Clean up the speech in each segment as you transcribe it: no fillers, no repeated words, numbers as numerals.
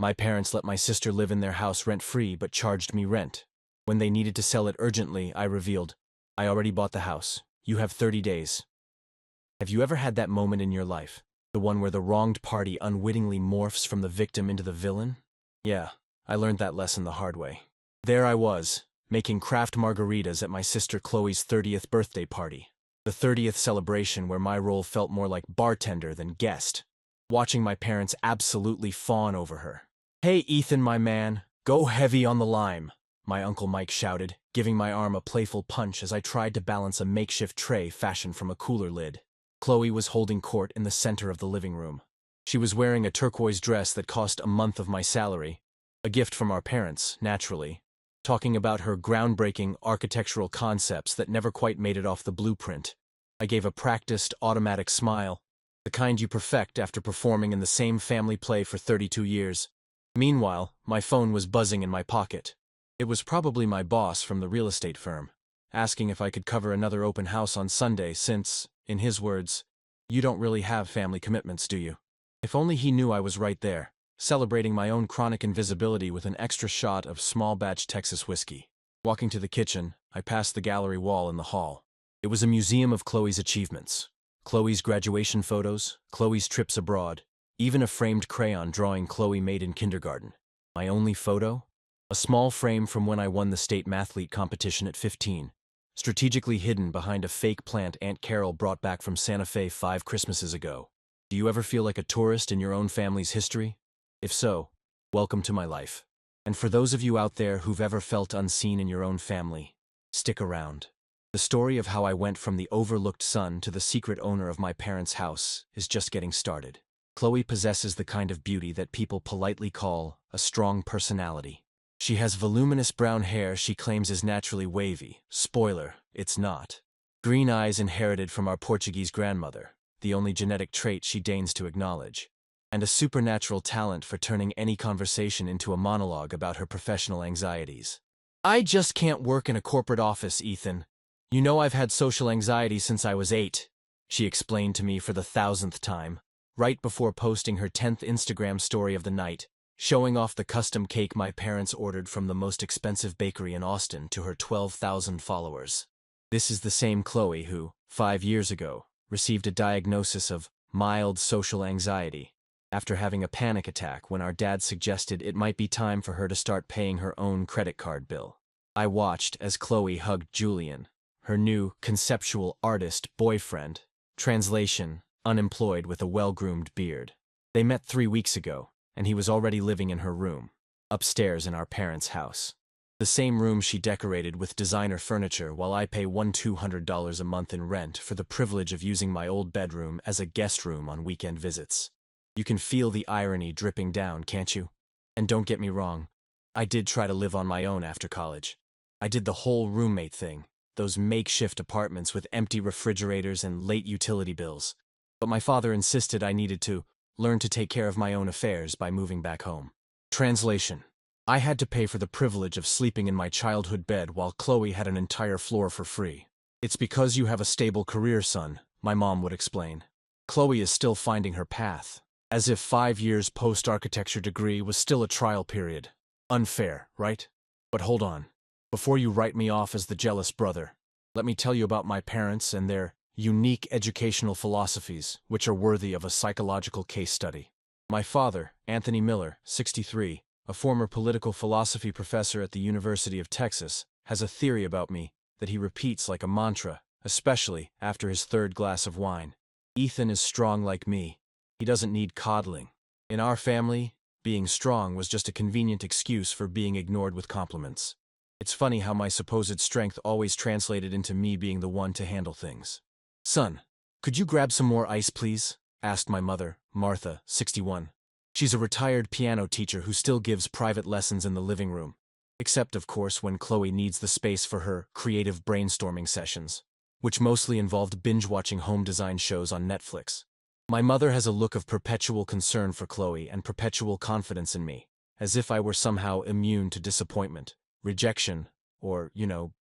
My parents let my sister live in their house rent-free but charged me rent. When they needed to sell it urgently, I revealed, I already bought the house. You have 30 days. Have you ever had that moment in your life? The one where the wronged party unwittingly morphs from the victim into the villain? Yeah, I learned that lesson the hard way. There I was, making craft margaritas at my sister Chloe's 30th birthday party. The 30th celebration where my role felt more like bartender than guest. Watching my parents absolutely fawn over her. "Hey Ethan, my man, go heavy on the lime," my Uncle Mike shouted, giving my arm a playful punch as I tried to balance a makeshift tray fashioned from a cooler lid. Chloe was holding court in the center of the living room. She was wearing a turquoise dress that cost a month of my salary, a gift from our parents, naturally, talking about her groundbreaking architectural concepts that never quite made it off the blueprint. I gave a practiced, automatic smile, the kind you perfect after performing in the same family play for 32 years. Meanwhile, my phone was buzzing in my pocket. It was probably my boss from the real estate firm, asking if I could cover another open house on Sunday since, in his words, "You don't really have family commitments, do you?" If only he knew I was right there, celebrating my own chronic invisibility with an extra shot of small-batch Texas whiskey. Walking to the kitchen, I passed the gallery wall in the hall. It was a museum of Chloe's achievements. Chloe's graduation photos, Chloe's trips abroad, even a framed crayon drawing Chloe made in kindergarten. My only photo? A small frame from when I won the state mathlete competition at 15, strategically hidden behind a fake plant Aunt Carol brought back from Santa Fe 5 Christmases ago. Do you ever feel like a tourist in your own family's history? If so, welcome to my life. And for those of you out there who've ever felt unseen in your own family, stick around. The story of how I went from the overlooked son to the secret owner of my parents' house is just getting started. Chloe possesses the kind of beauty that people politely call a strong personality. She has voluminous brown hair she claims is naturally wavy. Spoiler, it's not. Green eyes inherited from our Portuguese grandmother, the only genetic trait she deigns to acknowledge. And a supernatural talent for turning any conversation into a monologue about her professional anxieties. "I just can't work in a corporate office, Ethan. You know I've had social anxiety since I was 8, she explained to me for the 1,000th time, right before posting her 10th Instagram story of the night, showing off the custom cake my parents ordered from the most expensive bakery in Austin to her 12,000 followers. This is the same Chloe who, 5 years ago, received a diagnosis of mild social anxiety after having a panic attack when our dad suggested it might be time for her to start paying her own credit card bill. I watched as Chloe hugged Julian, her new conceptual artist boyfriend, translation, unemployed with a well-groomed beard. They met 3 weeks ago, and he was already living in her room, upstairs in our parents' house. The same room she decorated with designer furniture while I pay $200 a month in rent for the privilege of using my old bedroom as a guest room on weekend visits. You can feel the irony dripping down, can't you? And don't get me wrong, I did try to live on my own after college. I did the whole roommate thing, those makeshift apartments with empty refrigerators and late utility bills. But my father insisted I needed to learn to take care of my own affairs by moving back home. Translation: I had to pay for the privilege of sleeping in my childhood bed while Chloe had an entire floor for free. "It's because you have a stable career, son," my mom would explain. Chloe is still finding her path, as if 5 years post-architecture degree was still a trial period. Unfair, right? But hold on. Before you write me off as the jealous brother, let me tell you about my parents and their unique educational philosophies, which are worthy of a psychological case study. My father, Anthony Miller, 63, a former political philosophy professor at the University of Texas, has a theory about me that he repeats like a mantra, especially after his 3rd glass of wine. Ethan is strong like me. He doesn't need coddling. In our family, being strong was just a convenient excuse for being ignored with compliments. It's funny how my supposed strength always translated into me being the one to handle things. "Son, could you grab some more ice, please?" asked my mother, Martha, 61. She's a retired piano teacher who still gives private lessons in the living room, except, of course, when Chloe needs the space for her creative brainstorming sessions, which mostly involved binge-watching home design shows on Netflix. My mother has a look of perpetual concern for Chloe and perpetual confidence in me, as if I were somehow immune to disappointment, rejection, or,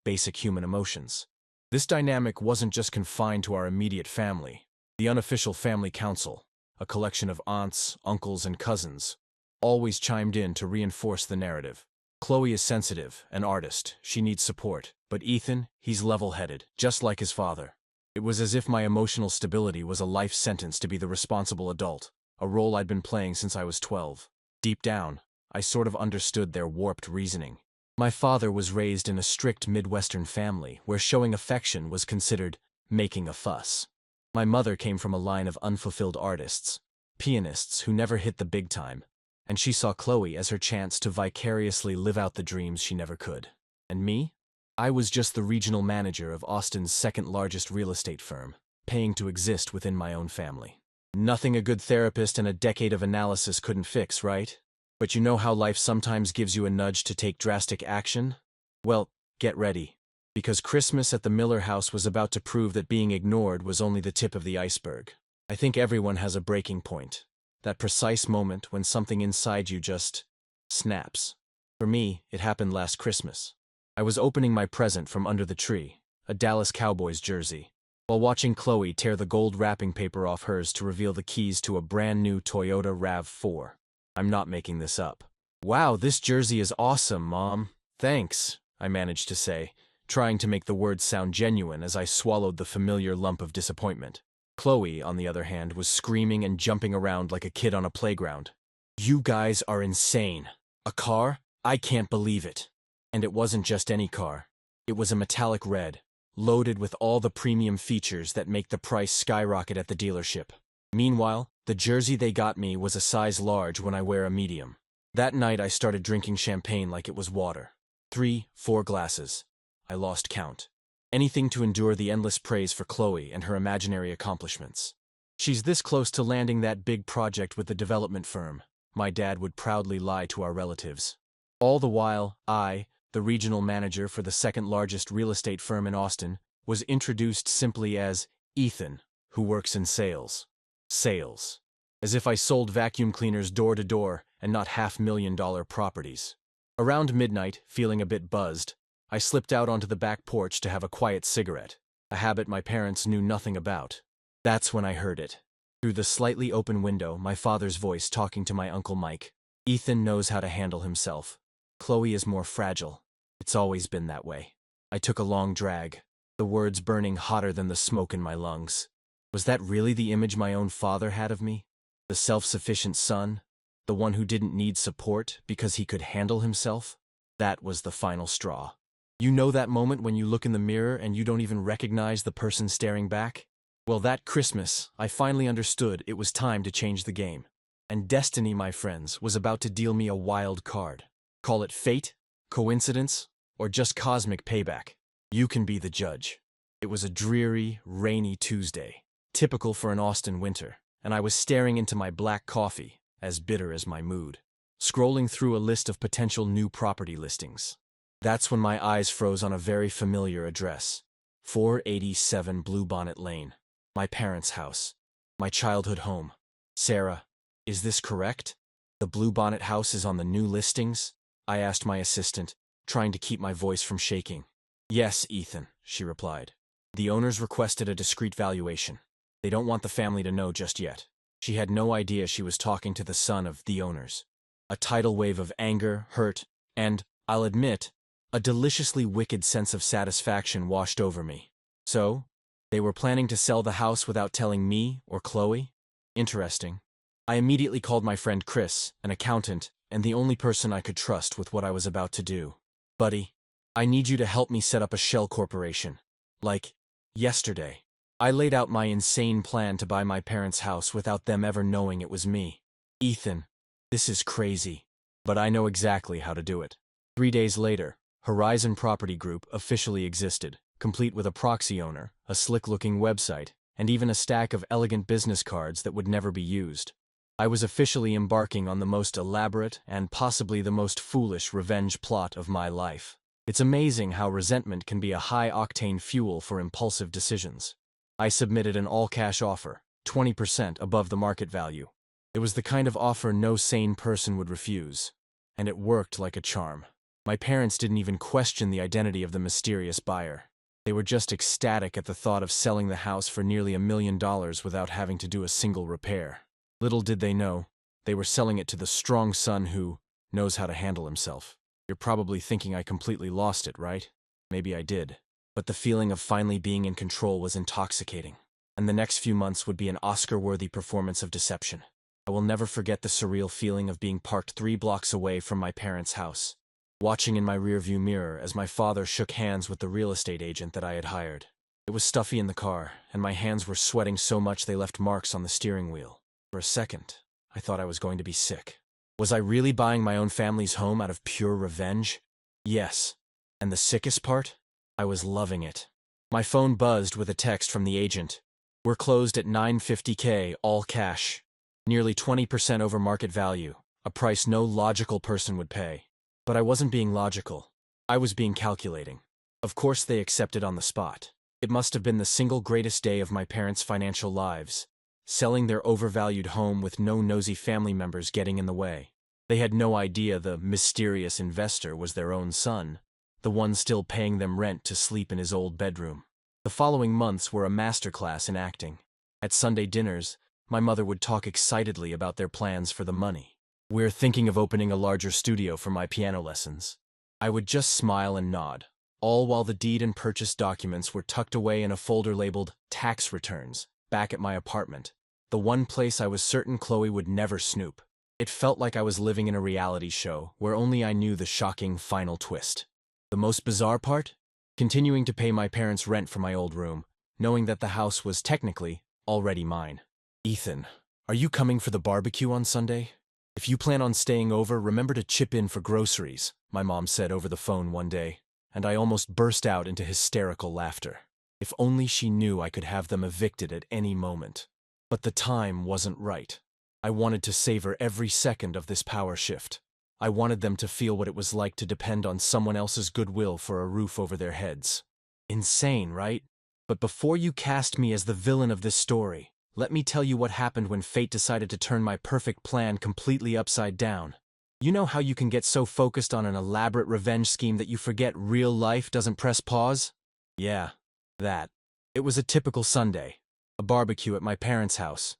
basic human emotions. This dynamic wasn't just confined to our immediate family. The unofficial family council, a collection of aunts, uncles, and cousins, always chimed in to reinforce the narrative. Chloe is sensitive, an artist, she needs support. But Ethan, he's level-headed, just like his father. It was as if my emotional stability was a life sentence to be the responsible adult, a role I'd been playing since I was 12. Deep down, I sort of understood their warped reasoning. My father was raised in a strict Midwestern family where showing affection was considered making a fuss. My mother came from a line of unfulfilled artists, pianists who never hit the big time, and she saw Chloe as her chance to vicariously live out the dreams she never could. And me? I was just the regional manager of Austin's second-largest real estate firm, paying to exist within my own family. Nothing a good therapist and a decade of analysis couldn't fix, right? But you know how life sometimes gives you a nudge to take drastic action? Well, get ready. Because Christmas at the Miller house was about to prove that being ignored was only the tip of the iceberg. I think everyone has a breaking point. That precise moment when something inside you just snaps. For me, it happened last Christmas. I was opening my present from under the tree, a Dallas Cowboys jersey, while watching Chloe tear the gold wrapping paper off hers to reveal the keys to a brand new Toyota RAV4. I'm not making this up. "Wow, this jersey is awesome, Mom. Thanks," I managed to say, trying to make the words sound genuine as I swallowed the familiar lump of disappointment. Chloe, on the other hand, was screaming and jumping around like a kid on a playground. "You guys are insane. A car? I can't believe it." And it wasn't just any car. It was a metallic red, loaded with all the premium features that make the price skyrocket at the dealership. Meanwhile, the jersey they got me was a size large when I wear a medium. That night I started drinking champagne like it was water. 3, 4 glasses. I lost count. Anything to endure the endless praise for Chloe and her imaginary accomplishments. "She's this close to landing that big project with the development firm," my dad would proudly lie to our relatives. All the while, I, the regional manager for the second-largest real estate firm in Austin, was introduced simply as Ethan, who works in sales. Sales. As if I sold vacuum cleaners door to door and not $500,000 properties. Around midnight, feeling a bit buzzed, I slipped out onto the back porch to have a quiet cigarette, a habit my parents knew nothing about. That's when I heard it. Through the slightly open window, my father's voice talking to my Uncle Mike. "Ethan knows how to handle himself. Chloe is more fragile. It's always been that way." I took a long drag, the words burning hotter than the smoke in my lungs. Was that really the image my own father had of me? The self-sufficient son? The one who didn't need support because he could handle himself? That was the final straw. You know that moment when you look in the mirror and you don't even recognize the person staring back? Well, that Christmas, I finally understood it was time to change the game. And destiny, my friends, was about to deal me a wild card. Call it fate, coincidence, or just cosmic payback. You can be the judge. It was a dreary, rainy Tuesday, typical for an Austin winter, and I was staring into my black coffee, as bitter as my mood, scrolling through a list of potential new property listings. That's when my eyes froze on a very familiar address. 487 Bluebonnet Lane. My parents' house. My childhood home. "Sarah, is this correct? The Bluebonnet house is on the new listings?" I asked my assistant, trying to keep my voice from shaking. "Yes, Ethan," she replied. "The owners requested a discreet valuation. They don't want the family to know just yet." She had no idea she was talking to the son of the owners. A tidal wave of anger, hurt, and, I'll admit, a deliciously wicked sense of satisfaction washed over me. So, they were planning to sell the house without telling me or Chloe? Interesting. I immediately called my friend Chris, an accountant, and the only person I could trust with what I was about to do. "Buddy, I need you to help me set up a shell corporation. Like, yesterday." I laid out my insane plan to buy my parents' house without them ever knowing it was me. "Ethan, this is crazy, but I know exactly how to do it." 3 days later, Horizon Property Group officially existed, complete with a proxy owner, a slick-looking website, and even a stack of elegant business cards that would never be used. I was officially embarking on the most elaborate and possibly the most foolish revenge plot of my life. It's amazing how resentment can be a high-octane fuel for impulsive decisions. I submitted an all-cash offer, 20% above the market value. It was the kind of offer no sane person would refuse. And it worked like a charm. My parents didn't even question the identity of the mysterious buyer. They were just ecstatic at the thought of selling the house for nearly $1 million without having to do a single repair. Little did they know, They were selling it to the strong son who knows how to handle himself. You're probably thinking I completely lost it, right? Maybe I did. But the feeling of finally being in control was intoxicating. And the next few months would be an Oscar-worthy performance of deception. I will never forget the surreal feeling of being parked 3 blocks away from my parents' house, watching in my rearview mirror as my father shook hands with the real estate agent that I had hired. It was stuffy in the car, and my hands were sweating so much they left marks on the steering wheel. For a second, I thought I was going to be sick. Was I really buying my own family's home out of pure revenge? Yes. And the sickest part? I was loving it. My phone buzzed with a text from the agent. We're closed at $950K, all cash. Nearly 20% over market value, a price no logical person would pay. But I wasn't being logical. I was being calculating. Of course they accepted on the spot. It must have been the single greatest day of my parents' financial lives, selling their overvalued home with no nosy family members getting in the way. They had no idea the mysterious investor was their own son, the one still paying them rent to sleep in his old bedroom. The following months were a masterclass in acting. At Sunday dinners, my mother would talk excitedly about their plans for the money. We're thinking of opening a larger studio for my piano lessons. I would just smile and nod, all while the deed and purchase documents were tucked away in a folder labeled tax returns, back at my apartment, the one place I was certain Chloe would never snoop. It felt like I was living in a reality show where only I knew the shocking final twist. The most bizarre part? Continuing to pay my parents' rent for my old room, knowing that the house was technically already mine. Ethan, are you coming for the barbecue on Sunday? If you plan on staying over, remember to chip in for groceries, my mom said over the phone one day, and I almost burst out into hysterical laughter. If only she knew I could have them evicted at any moment. But the time wasn't right. I wanted to savor every second of this power shift. I wanted them to feel what it was like to depend on someone else's goodwill for a roof over their heads. Insane, right? But before you cast me as the villain of this story, let me tell you what happened when fate decided to turn my perfect plan completely upside down. You know how you can get so focused on an elaborate revenge scheme that you forget real life doesn't press pause? Yeah, that. It was a typical Sunday. A barbecue at my parents' house.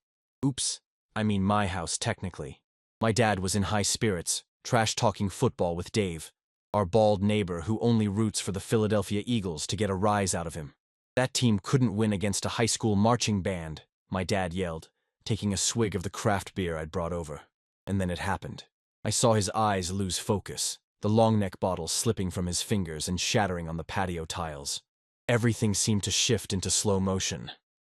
Oops, I mean my house technically. My dad was in high spirits, trash-talking football with Dave, our bald neighbor who only roots for the Philadelphia Eagles to get a rise out of him. That team couldn't win against a high school marching band, my dad yelled, taking a swig of the craft beer I'd brought over. And then it happened. I saw his eyes lose focus, the long neck bottle slipping from his fingers and shattering on the patio tiles. Everything seemed to shift into slow motion.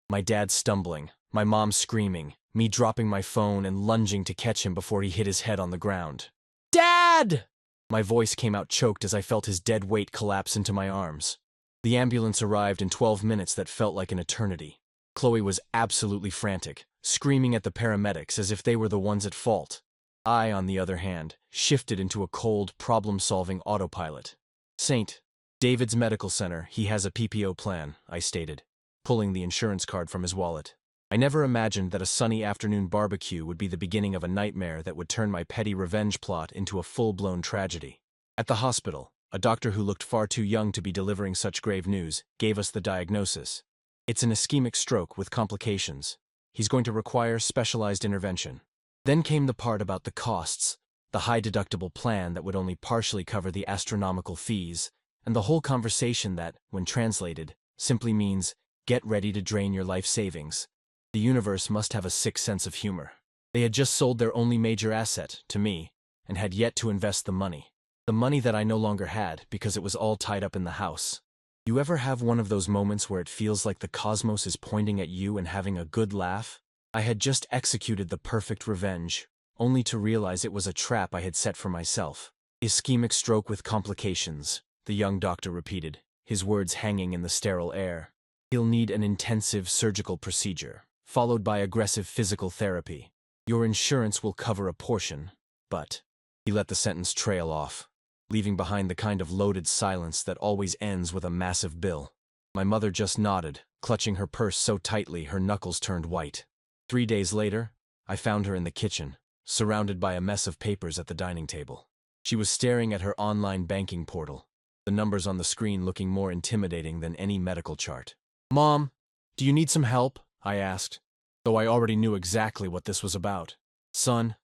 My dad stumbling, my mom screaming, me dropping my phone and lunging to catch him before he hit his head on the ground. Dad! My voice came out choked as I felt his dead weight collapse into my arms. The ambulance arrived in 12 minutes that felt like an eternity. Chloe was absolutely frantic, screaming at the paramedics as if they were the ones at fault. I, on the other hand, shifted into a cold, problem-solving autopilot. St. David's Medical Center, he has a PPO plan, I stated, pulling the insurance card from his wallet. I never imagined that a sunny afternoon barbecue would be the beginning of a nightmare that would turn my petty revenge plot into a full-blown tragedy. At the hospital, a doctor who looked far too young to be delivering such grave news gave us the diagnosis. It's an ischemic stroke with complications. He's going to require specialized intervention. Then came the part about the costs, the high-deductible plan that would only partially cover the astronomical fees, and the whole conversation that, when translated, simply means, get ready to drain your life savings. The universe must have a sick sense of humor. They had just sold their only major asset, to me, and had yet to invest the money. The money that I no longer had because it was all tied up in the house. You ever have one of those moments where it feels like the cosmos is pointing at you and having a good laugh? I had just executed the perfect revenge, only to realize it was a trap I had set for myself. Ischemic stroke with complications, the young doctor repeated, his words hanging in the sterile air. He'll need an intensive surgical procedure, followed by aggressive physical therapy. Your insurance will cover a portion, but... He let the sentence trail off, leaving behind the kind of loaded silence that always ends with a massive bill. My mother just nodded, clutching her purse so tightly her knuckles turned white. 3 days later, I found her in the kitchen, surrounded by a mess of papers at the dining table. She was staring at her online banking portal, the numbers on the screen looking more intimidating than any medical chart. "Mom, do you need some help?" I asked, though I already knew exactly what this was about. "Son,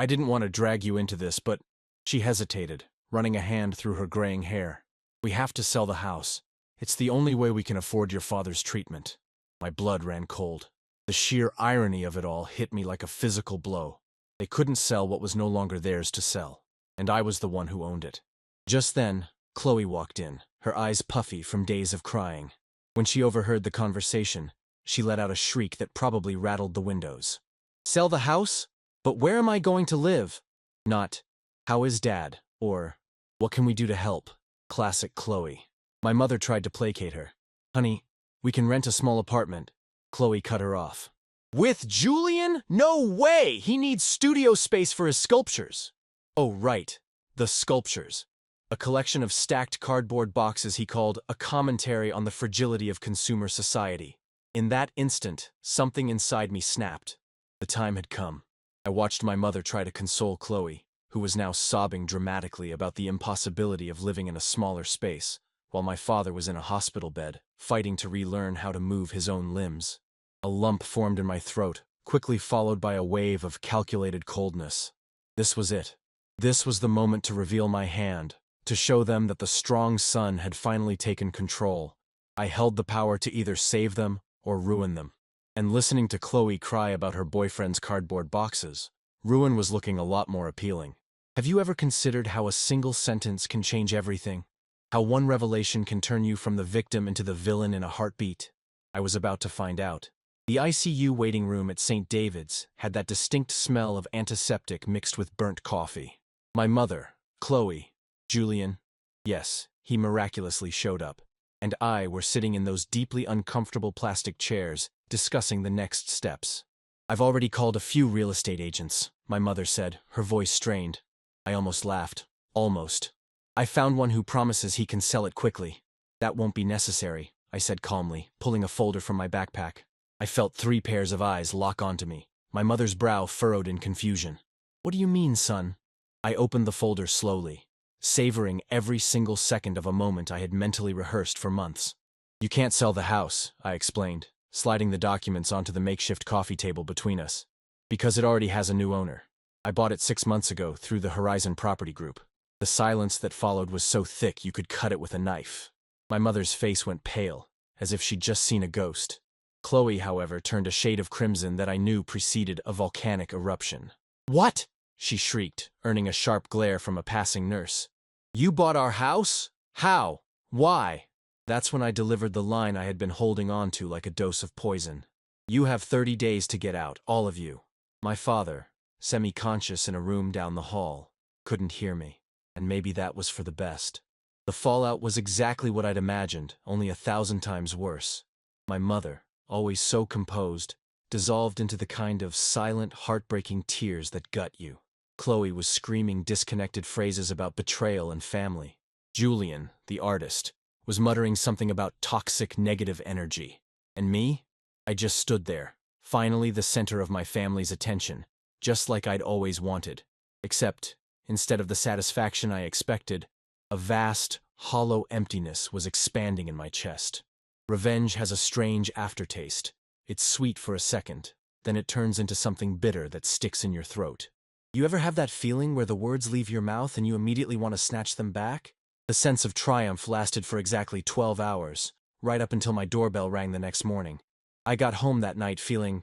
I didn't want to drag you into this, but she hesitated, running a hand through her graying hair. We have to sell the house. It's the only way we can afford your father's treatment. My blood ran cold. The sheer irony of it all hit me like a physical blow. They couldn't sell what was no longer theirs to sell, and I was the one who owned it. Just then, Chloe walked in, her eyes puffy from days of crying. When she overheard the conversation, she let out a shriek that probably rattled the windows. Sell the house? But where am I going to live? Not, how is Dad? Or, what can we do to help? Classic Chloe. My mother tried to placate her. Honey, we can rent a small apartment. Chloe cut her off. With Julian? No way! He needs studio space for his sculptures. Oh, right. The sculptures. A collection of stacked cardboard boxes he called a commentary on the fragility of consumer society. In that instant, something inside me snapped. The time had come. I watched my mother try to console Chloe, who was now sobbing dramatically about the impossibility of living in a smaller space, while my father was in a hospital bed, fighting to relearn how to move his own limbs. A lump formed in my throat, quickly followed by a wave of calculated coldness. This was it. This was the moment to reveal my hand, to show them that the strong son had finally taken control. I held the power to either save them or ruin them. And listening to Chloe cry about her boyfriend's cardboard boxes, ruin was looking a lot more appealing. Have you ever considered how a single sentence can change everything? How one revelation can turn you from the victim into the villain in a heartbeat? I was about to find out. The ICU waiting room at St. David's had that distinct smell of antiseptic mixed with burnt coffee. My mother, Chloe, Julian, yes, he miraculously showed up, and I were sitting in those deeply uncomfortable plastic chairs, discussing the next steps. I've already called a few real estate agents, my mother said, her voice strained. I almost laughed. Almost. I found one who promises he can sell it quickly. That won't be necessary, I said calmly, pulling a folder from my backpack. I felt 3 pairs of eyes lock onto me, my mother's brow furrowed in confusion. What do you mean, son? I opened the folder slowly, savoring every single second of a moment I had mentally rehearsed for months. You can't sell the house, I explained, sliding the documents onto the makeshift coffee table between us. Because it already has a new owner. I bought it 6 months ago through the Horizon Property Group. The silence that followed was so thick you could cut it with a knife. My mother's face went pale, as if she'd just seen a ghost. Chloe, however, turned a shade of crimson that I knew preceded a volcanic eruption. What? She shrieked, earning a sharp glare from a passing nurse. You bought our house? How? Why? That's when I delivered the line I had been holding on to like a dose of poison. You have 30 days to get out, all of you. My father, semi-conscious in a room down the hall, couldn't hear me, and maybe that was for the best. The fallout was exactly what I'd imagined, only 1,000 times worse. My mother, always so composed, dissolved into the kind of silent, heartbreaking tears that gut you. Chloe was screaming disconnected phrases about betrayal and family. Julian, the artist, was muttering something about toxic negative energy. And me? I just stood there, finally the center of my family's attention, just like I'd always wanted. Except, instead of the satisfaction I expected, a vast, hollow emptiness was expanding in my chest. Revenge has a strange aftertaste. It's sweet for a second, then it turns into something bitter that sticks in your throat. You ever have that feeling where the words leave your mouth and you immediately want to snatch them back? The sense of triumph lasted for exactly 12 hours, right up until my doorbell rang the next morning. I got home that night feeling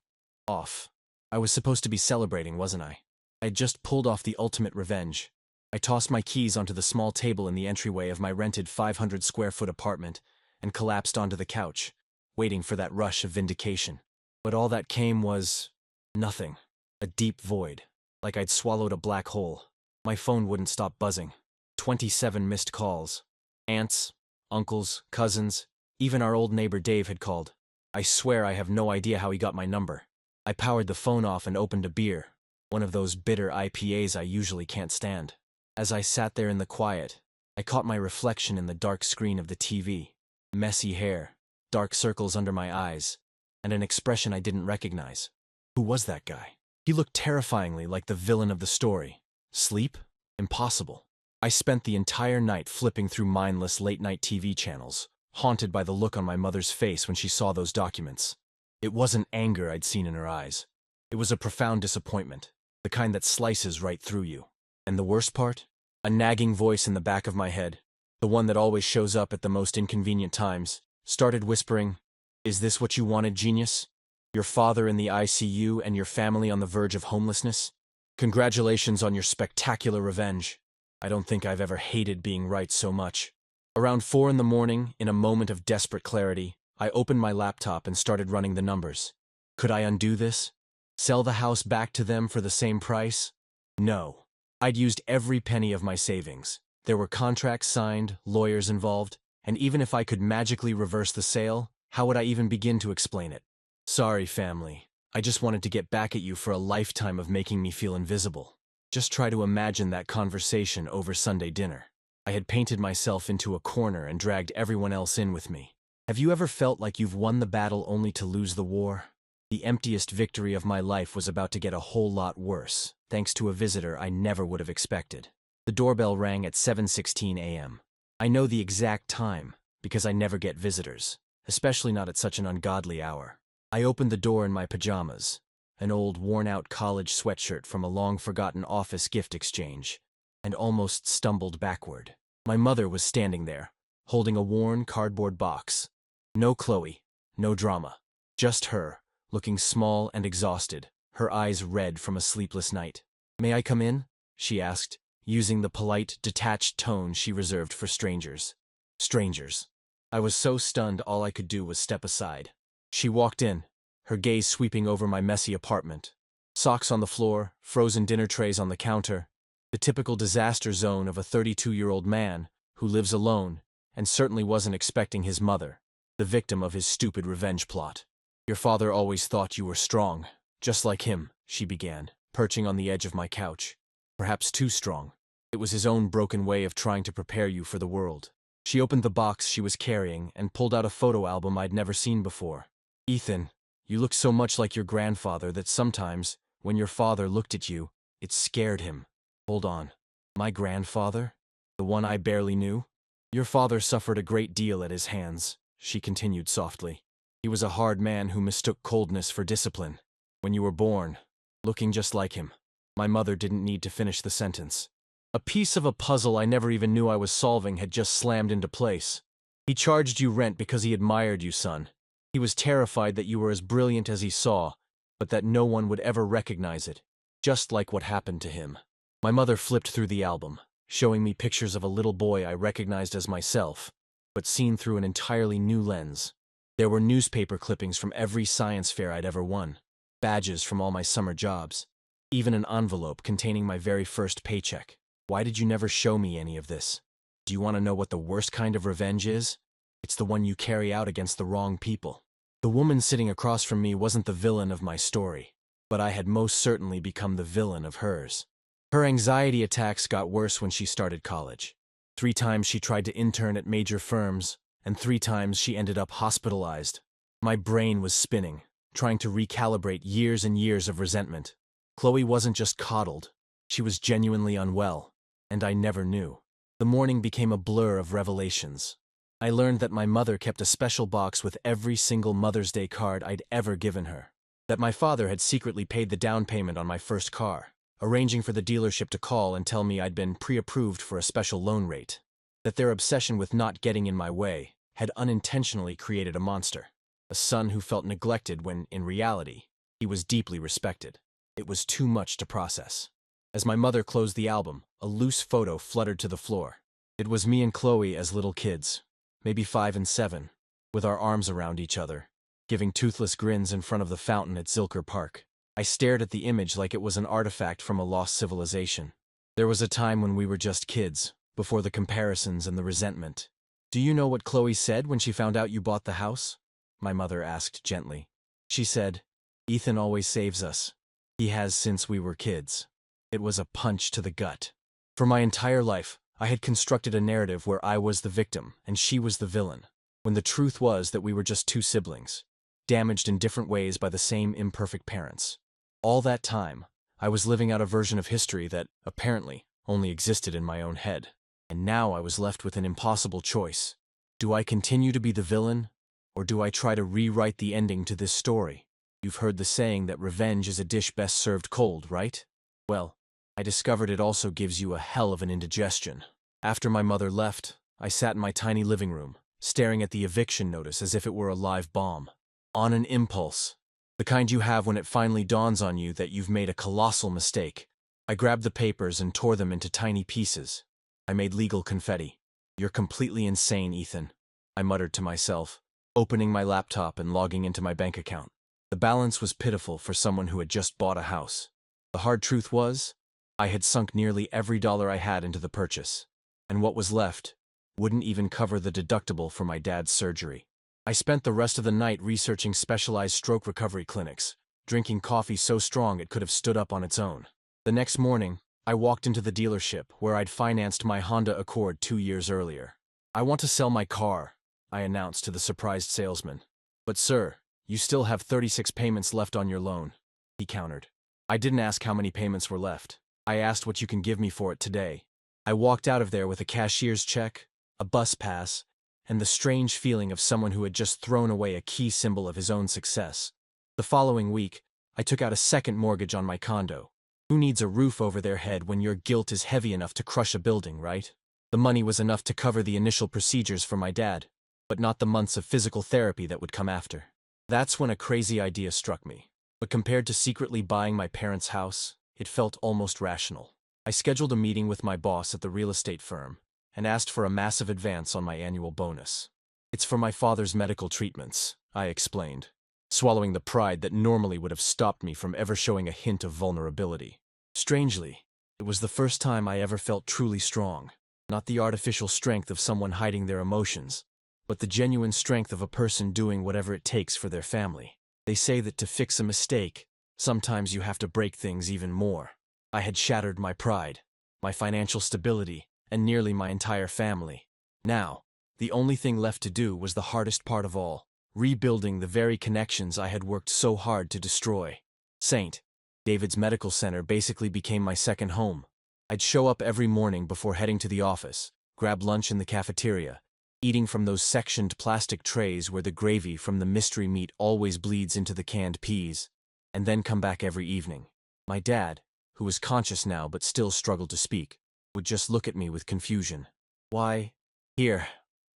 off. I was supposed to be celebrating, wasn't I? I had just pulled off the ultimate revenge. I tossed my keys onto the small table in the entryway of my rented 500-square-foot apartment and collapsed onto the couch, waiting for that rush of vindication. But all that came was nothing. A deep void, like I'd swallowed a black hole. My phone wouldn't stop buzzing. 27 missed calls. Aunts, uncles, cousins, even our old neighbor Dave had called. I swear I have no idea how he got my number. I powered the phone off and opened a beer, one of those bitter IPAs I usually can't stand. As I sat there in the quiet, I caught my reflection in the dark screen of the TV. Messy hair, dark circles under my eyes, and an expression I didn't recognize. Who was that guy? He looked terrifyingly like the villain of the story. Sleep? Impossible. I spent the entire night flipping through mindless late-night TV channels, haunted by the look on my mother's face when she saw those documents. It wasn't anger I'd seen in her eyes. It was a profound disappointment. the kind that slices right through you. And the worst part? A nagging voice in the back of my head, the one that always shows up at the most inconvenient times, started whispering, "Is this what you wanted, genius? Your father in the ICU and your family on the verge of homelessness? Congratulations on your spectacular revenge. I don't think I've ever hated being right so much." Around 4 in the morning, in a moment of desperate clarity, I opened my laptop and started running the numbers. Could I undo this? Sell the house back to them for the same price? No. I'd used every penny of my savings. There were contracts signed, lawyers involved, and even if I could magically reverse the sale, how would I even begin to explain it? Sorry, family. I just wanted to get back at you for a lifetime of making me feel invisible. Just try to imagine that conversation over Sunday dinner. I had painted myself into a corner and dragged everyone else in with me. Have you ever felt like you've won the battle only to lose the war? The emptiest victory of my life was about to get a whole lot worse, thanks to a visitor I never would have expected. The doorbell rang at 7:16 a.m. I know the exact time, because I never get visitors, especially not at such an ungodly hour. I opened the door in my pajamas, an old worn-out college sweatshirt from a long-forgotten office gift exchange, and almost stumbled backward. My mother was standing there, holding a worn cardboard box. No Chloe, no drama. Just her, looking small and exhausted, her eyes red from a sleepless night. "May I come in?" she asked, using the polite, detached tone she reserved for strangers. Strangers. I was so stunned all I could do was step aside. She walked in, her gaze sweeping over my messy apartment. Socks on the floor, frozen dinner trays on the counter, the typical disaster zone of a 32-year-old man who lives alone and certainly wasn't expecting his mother, the victim of his stupid revenge plot. "Your father always thought you were strong, just like him," she began, perching on the edge of my couch. "Perhaps too strong. It was his own broken way of trying to prepare you for the world." She opened the box she was carrying and pulled out a photo album I'd never seen before. "Ethan, you look so much like your grandfather that sometimes, when your father looked at you, it scared him." "Hold on. My grandfather? The one I barely knew? Your father suffered a great deal at his hands," she continued softly. "He was a hard man who mistook coldness for discipline. When you were born, looking just like him." My mother didn't need to finish the sentence. A piece of a puzzle I never even knew I was solving had just slammed into place. "He charged you rent because he admired you, son. He was terrified that you were as brilliant as he saw, but that no one would ever recognize it, just like what happened to him." My mother flipped through the album, showing me pictures of a little boy I recognized as myself, but seen through an entirely new lens. There were newspaper clippings from every science fair I'd ever won, badges from all my summer jobs, even an envelope containing my very first paycheck. "Why did you never show me any of this? Do you want to know what the worst kind of revenge is? It's the one you carry out against the wrong people." The woman sitting across from me wasn't the villain of my story, but I had most certainly become the villain of hers. Her anxiety attacks got worse when she started college. 3 times she tried to intern at major firms, and 3 times she ended up hospitalized. My brain was spinning, trying to recalibrate years and years of resentment. Chloe wasn't just coddled, she was genuinely unwell, and I never knew. The morning became a blur of revelations. I learned that my mother kept a special box with every single Mother's Day card I'd ever given her, that my father had secretly paid the down payment on my first car, arranging for the dealership to call and tell me I'd been pre-approved for a special loan rate, that their obsession with not getting in my way had unintentionally created a monster, a son who felt neglected when, in reality, he was deeply respected. It was too much to process. As my mother closed the album, a loose photo fluttered to the floor. It was me and Chloe as little kids, maybe 5 and 7, with our arms around each other, giving toothless grins in front of the fountain at Zilker Park. I stared at the image like it was an artifact from a lost civilization. There was a time when we were just kids, before the comparisons and the resentment. "Do you know what Chloe said when she found out you bought the house?" my mother asked gently. She said, "Ethan always saves us. He has since we were kids." It was a punch to the gut. For my entire life, I had constructed a narrative where I was the victim and she was the villain, when the truth was that we were just 2 siblings, damaged in different ways by the same imperfect parents. All that time, I was living out a version of history that, apparently, only existed in my own head. And now I was left with an impossible choice. Do I continue to be the villain, or do I try to rewrite the ending to this story? You've heard the saying that revenge is a dish best served cold, right? Well, I discovered it also gives you a hell of an indigestion. After my mother left, I sat in my tiny living room, staring at the eviction notice as if it were a live bomb. On an impulse, the kind you have when it finally dawns on you that you've made a colossal mistake, I grabbed the papers and tore them into tiny pieces. I made legal confetti. "You're completely insane, Ethan," I muttered to myself, opening my laptop and logging into my bank account. The balance was pitiful for someone who had just bought a house. The hard truth was, I had sunk nearly every dollar I had into the purchase, and what was left wouldn't even cover the deductible for my dad's surgery. I spent the rest of the night researching specialized stroke recovery clinics, drinking coffee so strong it could have stood up on its own. The next morning, I walked into the dealership where I'd financed my Honda Accord 2 years earlier. "I want to sell my car," I announced to the surprised salesman. "But sir, you still have 36 payments left on your loan," he countered. I didn't ask how many payments were left. I asked what you can give me for it today. I walked out of there with a cashier's check, a bus pass, and the strange feeling of someone who had just thrown away a key symbol of his own success. The following week, I took out a second mortgage on my condo. Who needs a roof over their head when your guilt is heavy enough to crush a building, right? The money was enough to cover the initial procedures for my dad, but not the months of physical therapy that would come after. That's when a crazy idea struck me. But compared to secretly buying my parents' house, it felt almost rational. I scheduled a meeting with my boss at the real estate firm and asked for a massive advance on my annual bonus. "It's for my father's medical treatments," I explained, swallowing the pride that normally would have stopped me from ever showing a hint of vulnerability. Strangely, it was the first time I ever felt truly strong, not the artificial strength of someone hiding their emotions, but the genuine strength of a person doing whatever it takes for their family. They say that to fix a mistake, sometimes you have to break things even more. I had shattered my pride, my financial stability, and nearly my entire family. Now, the only thing left to do was the hardest part of all, rebuilding the very connections I had worked so hard to destroy. St. David's Medical Center basically became my second home. I'd show up every morning before heading to the office, grab lunch in the cafeteria, eating from those sectioned plastic trays where the gravy from the mystery meat always bleeds into the canned peas, and then come back every evening. My dad, who was conscious now but still struggled to speak, would just look at me with confusion. "Why, here,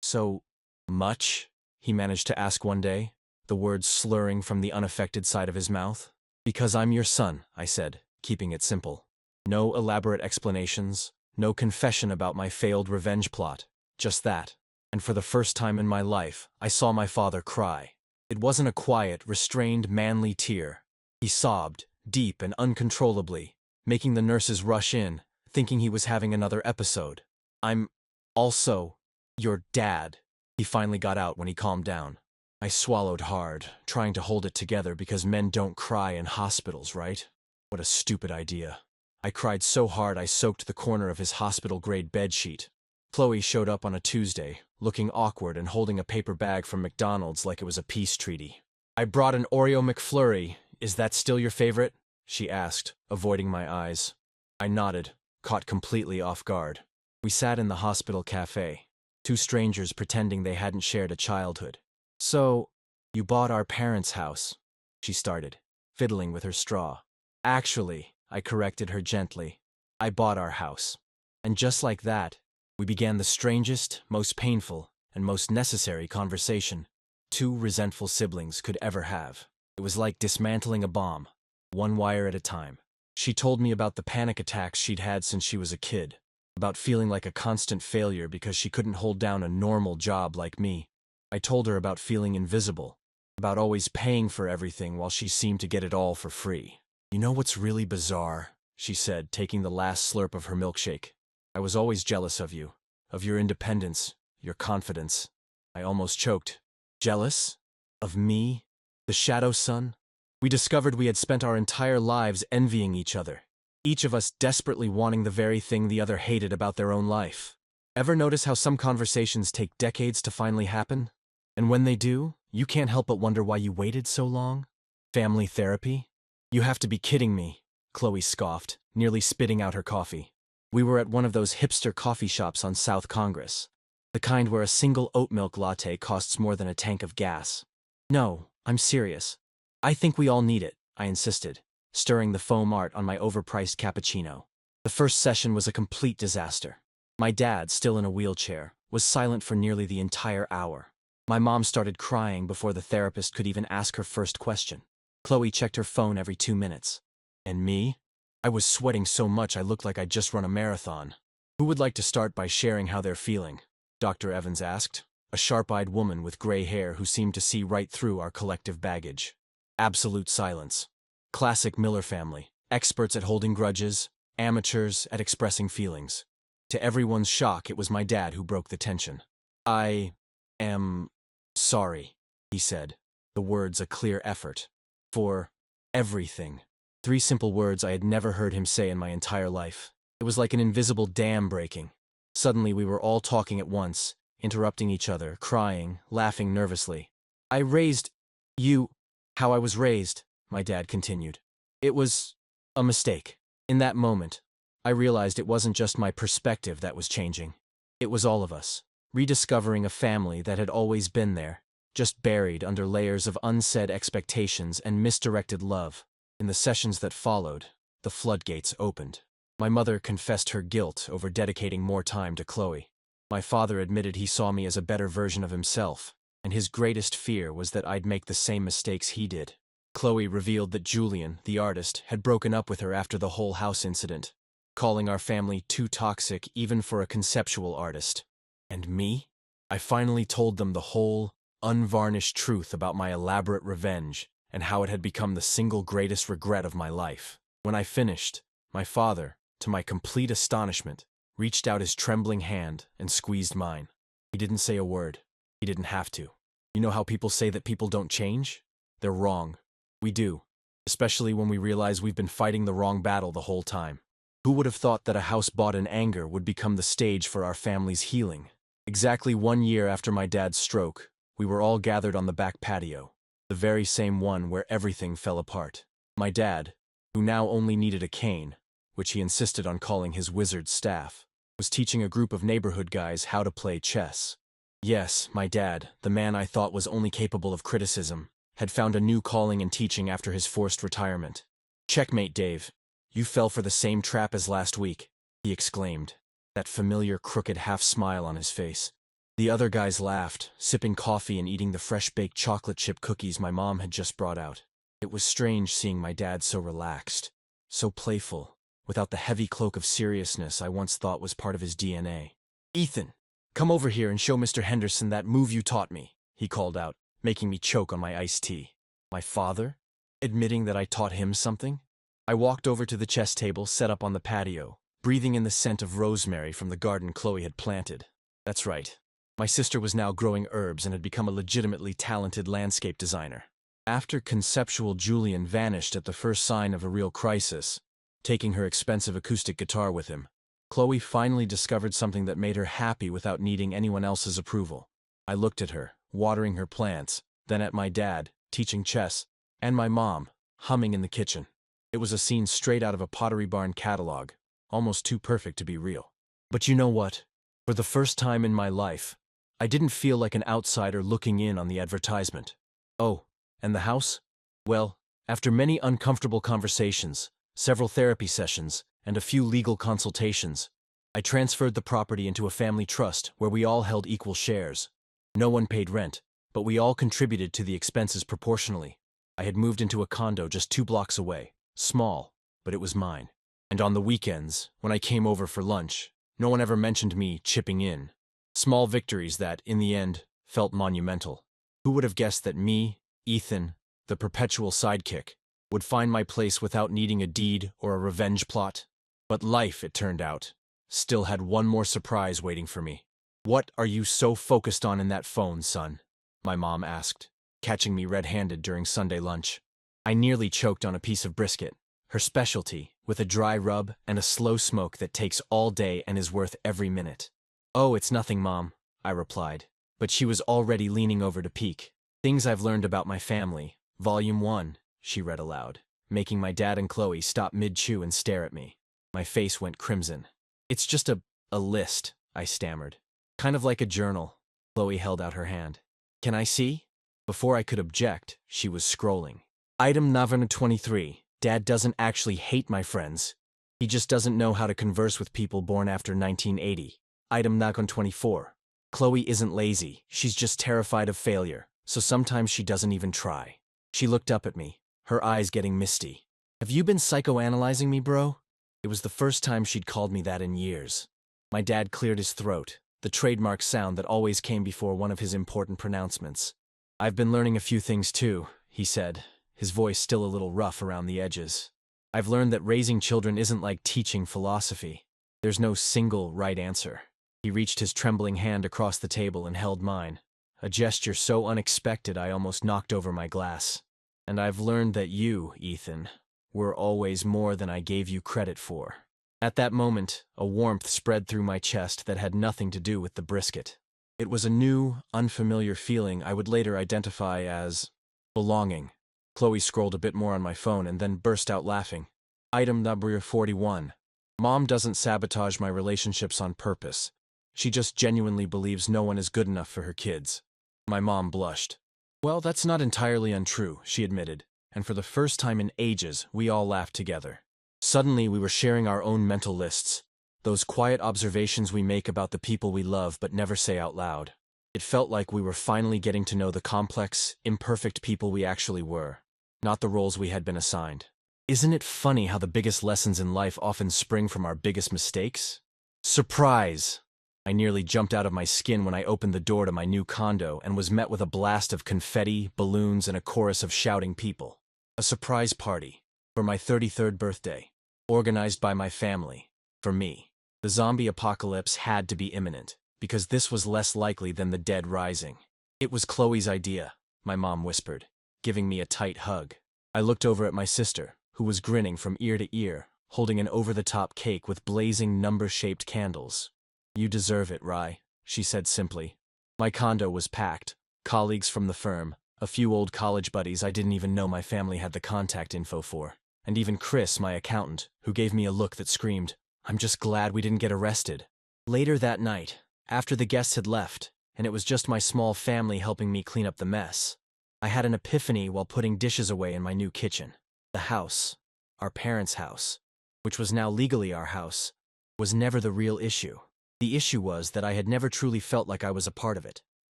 so much?" he managed to ask one day, the words slurring from the unaffected side of his mouth. "Because I'm your son," I said, keeping it simple. No elaborate explanations, no confession about my failed revenge plot, just that. And for the first time in my life, I saw my father cry. It wasn't a quiet, restrained, manly tear. He sobbed, deep and uncontrollably, making the nurses rush in, thinking he was having another episode. "I'm also your dad," he finally got out when he calmed down. I swallowed hard, trying to hold it together because men don't cry in hospitals, right? What a stupid idea. I cried so hard I soaked the corner of his hospital-grade bedsheet. Chloe showed up on a Tuesday, looking awkward and holding a paper bag from McDonald's like it was a peace treaty. "I brought an Oreo McFlurry. Is that still your favorite?" she asked, avoiding my eyes. I nodded, caught completely off guard. We sat in the hospital cafe, two strangers pretending they hadn't shared a childhood. "So, you bought our parents' house," she started, fiddling with her straw. "Actually," I corrected her gently, "I bought our house." And just like that, we began the strangest, most painful, and most necessary conversation two resentful siblings could ever have. It was like dismantling a bomb, one wire at a time. She told me about the panic attacks she'd had since she was a kid, about feeling like a constant failure because she couldn't hold down a normal job like me. I told her about feeling invisible, about always paying for everything while she seemed to get it all for free. "You know what's really bizarre?" she said, taking the last slurp of her milkshake. "I was always jealous of you, of your independence, your confidence." I almost choked. Jealous? Of me? The shadow son? We discovered we had spent our entire lives envying each other, each of us desperately wanting the very thing the other hated about their own life. Ever notice how some conversations take decades to finally happen? And when they do, you can't help but wonder why you waited so long? Family therapy? "You have to be kidding me," Chloe scoffed, nearly spitting out her coffee. We were at one of those hipster coffee shops on South Congress, the kind where a single oat milk latte costs more than a tank of gas. "No, I'm serious. I think we all need it," I insisted, stirring the foam art on my overpriced cappuccino. The first session was a complete disaster. My dad, still in a wheelchair, was silent for nearly the entire hour. My mom started crying before the therapist could even ask her first question. Chloe checked her phone every 2 minutes. And me? I was sweating so much I looked like I'd just run a marathon. Who would like to start by sharing how they're feeling? Dr. Evans asked, a sharp-eyed woman with gray hair who seemed to see right through our collective baggage. Absolute silence. Classic Miller family, experts at holding grudges, amateurs at expressing feelings. To everyone's shock, it was my dad who broke the tension. I am sorry, he said, the words a clear effort. For everything. 3 simple words I had never heard him say in my entire life. It was like an invisible dam breaking. Suddenly we were all talking at once, interrupting each other, crying, laughing nervously. I raised you how I was raised, my dad continued. It was a mistake. In that moment, I realized it wasn't just my perspective that was changing. It was all of us, rediscovering a family that had always been there, just buried under layers of unsaid expectations and misdirected love. In the sessions that followed, the floodgates opened. My mother confessed her guilt over dedicating more time to Chloe. My father admitted he saw me as a better version of himself, and his greatest fear was that I'd make the same mistakes he did. Chloe revealed that Julian, the artist, had broken up with her after the whole house incident, calling our family too toxic even for a conceptual artist. And me? I finally told them the whole, unvarnished truth about my elaborate revenge and how it had become the single greatest regret of my life. When I finished, my father, to my complete astonishment, reached out his trembling hand and squeezed mine. He didn't say a word. He didn't have to. You know how people say that people don't change? They're wrong. We do, especially when we realize we've been fighting the wrong battle the whole time. Who would have thought that a house bought in anger would become the stage for our family's healing? Exactly 1 year after my dad's stroke, we were all gathered on the back patio, the very same one where everything fell apart. My dad, who now only needed a cane, which he insisted on calling his wizard staff, was teaching a group of neighborhood guys how to play chess. Yes, my dad, the man I thought was only capable of criticism, had found a new calling in teaching after his forced retirement. "Checkmate, Dave. You fell for the same trap as last week," he exclaimed, that familiar crooked half-smile on his face. The other guys laughed, sipping coffee and eating the fresh-baked chocolate chip cookies my mom had just brought out. It was strange seeing my dad so relaxed, so playful, without the heavy cloak of seriousness I once thought was part of his DNA. "Ethan, come over here and show Mr. Henderson that move you taught me," he called out, making me choke on my iced tea. My father? Admitting that I taught him something? I walked over to the chess table set up on the patio, breathing in the scent of rosemary from the garden Chloe had planted. That's right. My sister was now growing herbs and had become a legitimately talented landscape designer. After conceptual Julian vanished at the first sign of a real crisis, taking her expensive acoustic guitar with him, Chloe finally discovered something that made her happy without needing anyone else's approval. I looked at her, watering her plants, then at my dad, teaching chess, and my mom, humming in the kitchen. It was a scene straight out of a Pottery Barn catalog, almost too perfect to be real. But you know what? For the first time in my life, I didn't feel like an outsider looking in on the advertisement. Oh, and the house? Well, after many uncomfortable conversations, several therapy sessions, and a few legal consultations, I transferred the property into a family trust where we all held equal shares. No one paid rent, but we all contributed to the expenses proportionally. I had moved into a condo just 2 blocks away, small, but it was mine. And on the weekends, when I came over for lunch, no one ever mentioned me chipping in. Small victories that, in the end, felt monumental. Who would have guessed that me, Ethan, the perpetual sidekick, would find my place without needing a deed or a revenge plot? But life, it turned out, still had one more surprise waiting for me. "What are you so focused on in that phone, son?" my mom asked, catching me red-handed during Sunday lunch. I nearly choked on a piece of brisket, her specialty, with a dry rub and a slow smoke that takes all day and is worth every minute. "Oh, it's nothing, Mom," I replied, but she was already leaning over to peek. "Things I've learned about my family, Volume 1, she read aloud, making my dad and Chloe stop mid-chew and stare at me. My face went crimson. "It's just a list," I stammered. "Kind of like a journal." Chloe held out her hand. "Can I see?" Before I could object, she was scrolling. "Item 923, Dad doesn't actually hate my friends. He just doesn't know how to converse with people born after 1980. Item Nakon 24. Chloe isn't lazy, she's just terrified of failure, so sometimes she doesn't even try. She looked up at me, her eyes getting misty. Have you been psychoanalyzing me, bro? It was the first time she'd called me that in years. My dad cleared his throat, the trademark sound that always came before one of his important pronouncements. I've been learning a few things too, he said, his voice still a little rough around the edges. I've learned that raising children isn't like teaching philosophy. There's no single right answer. He reached his trembling hand across the table and held mine, a gesture so unexpected I almost knocked over my glass. And I've learned that you, Ethan, were always more than I gave you credit for. At that moment, a warmth spread through my chest that had nothing to do with the brisket. It was a new, unfamiliar feeling I would later identify as belonging. Chloe scrolled a bit more on my phone and then burst out laughing. Item number 41. Mom doesn't sabotage my relationships on purpose. She just genuinely believes no one is good enough for her kids. My mom blushed. Well, that's not entirely untrue, she admitted, and for the first time in ages, we all laughed together. Suddenly, we were sharing our own mental lists, those quiet observations we make about the people we love but never say out loud. It felt like we were finally getting to know the complex, imperfect people we actually were, not the roles we had been assigned. Isn't it funny how the biggest lessons in life often spring from our biggest mistakes? Surprise! I nearly jumped out of my skin when I opened the door to my new condo and was met with a blast of confetti, balloons, and a chorus of shouting people. A surprise party for my 33rd birthday, organized by my family, for me. The zombie apocalypse had to be imminent, because this was less likely than the dead rising. It was Chloe's idea, my mom whispered, giving me a tight hug. I looked over at my sister, who was grinning from ear to ear, holding an over-the-top cake with blazing number-shaped candles. You deserve it, Rye, she said simply. My condo was packed, colleagues from the firm, a few old college buddies I didn't even know my family had the contact info for, and even Chris, my accountant, who gave me a look that screamed, I'm just glad we didn't get arrested. Later that night, after the guests had left, and it was just my small family helping me clean up the mess, I had an epiphany while putting dishes away in my new kitchen. The house, our parents' house, which was now legally our house, was never the real issue. The issue was that I had never truly felt like I was a part of it,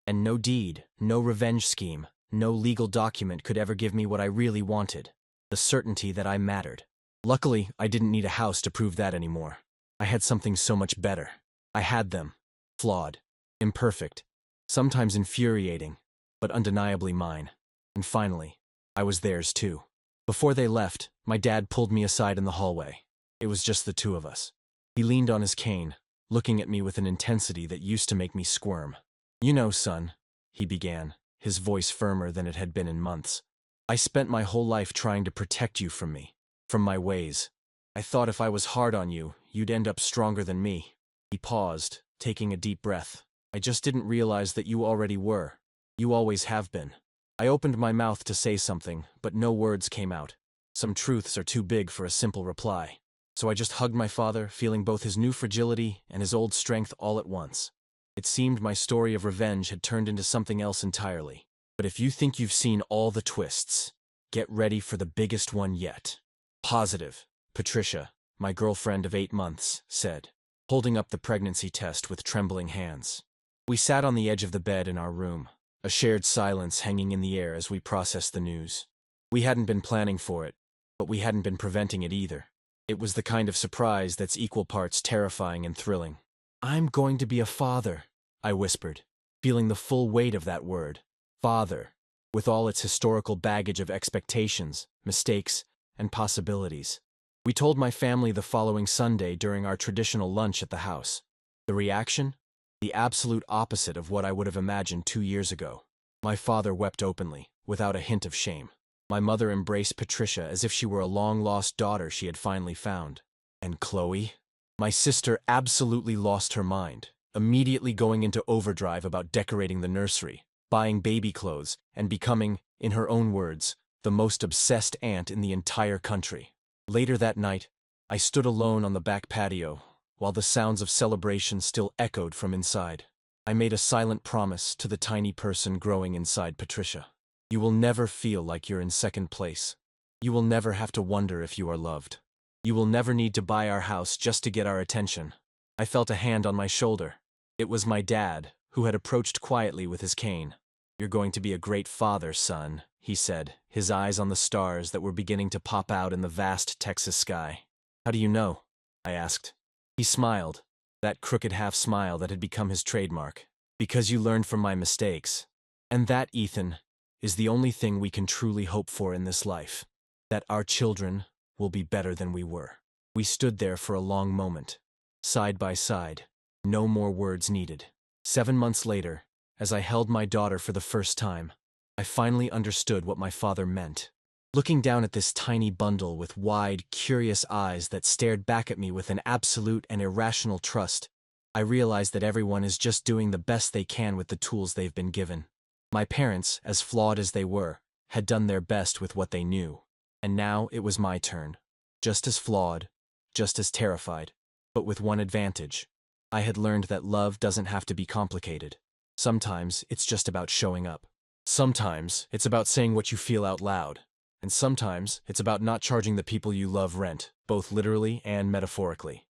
and no deed, no revenge scheme, no legal document could ever give me what I really wanted, the certainty that I mattered. Luckily, I didn't need a house to prove that anymore. I had something so much better. I had them. Flawed, imperfect, sometimes infuriating, but undeniably mine. And finally, I was theirs too. Before they left, my dad pulled me aside in the hallway. It was just the two of us. He leaned on his cane, looking at me with an intensity that used to make me squirm. You know, son, he began, his voice firmer than it had been in months. I spent my whole life trying to protect you from me, from my ways. I thought if I was hard on you, you'd end up stronger than me. He paused, taking a deep breath. I just didn't realize that you already were. You always have been. I opened my mouth to say something, but no words came out. Some truths are too big for a simple reply. So I just hugged my father, feeling both his new fragility and his old strength all at once. It seemed my story of revenge had turned into something else entirely. But if you think you've seen all the twists, get ready for the biggest one yet. Positive, Patricia, my girlfriend of 8 months, said, holding up the pregnancy test with trembling hands. We sat on the edge of the bed in our room, a shared silence hanging in the air as we processed the news. We hadn't been planning for it, but we hadn't been preventing it either. It was the kind of surprise that's equal parts terrifying and thrilling. I'm going to be a father, I whispered, feeling the full weight of that word, father, with all its historical baggage of expectations, mistakes, and possibilities. We told my family the following Sunday during our traditional lunch at the house. The reaction? The absolute opposite of what I would have imagined 2 years ago. My father wept openly, without a hint of shame. My mother embraced Patricia as if she were a long-lost daughter she had finally found. And Chloe? My sister absolutely lost her mind, immediately going into overdrive about decorating the nursery, buying baby clothes, and becoming, in her own words, the most obsessed aunt in the entire country. Later that night, I stood alone on the back patio, while the sounds of celebration still echoed from inside. I made a silent promise to the tiny person growing inside Patricia. You will never feel like you're in second place. You will never have to wonder if you are loved. You will never need to buy our house just to get our attention. I felt a hand on my shoulder. It was my dad, who had approached quietly with his cane. "You're going to be a great father, son," he said, his eyes on the stars that were beginning to pop out in the vast Texas sky. "How do you know?" I asked. He smiled, that crooked half-smile that had become his trademark. "Because you learned from my mistakes. And that, Ethan, is the only thing we can truly hope for in this life. That our children will be better than we were." We stood there for a long moment, side by side, no more words needed. 7 months later, as I held my daughter for the first time, I finally understood what my father meant. Looking down at this tiny bundle with wide, curious eyes that stared back at me with an absolute and irrational trust, I realized that everyone is just doing the best they can with the tools they've been given. My parents, as flawed as they were, had done their best with what they knew. And now it was my turn. Just as flawed, just as terrified, but with one advantage. I had learned that love doesn't have to be complicated. Sometimes it's just about showing up. Sometimes it's about saying what you feel out loud. And sometimes it's about not charging the people you love rent, both literally and metaphorically.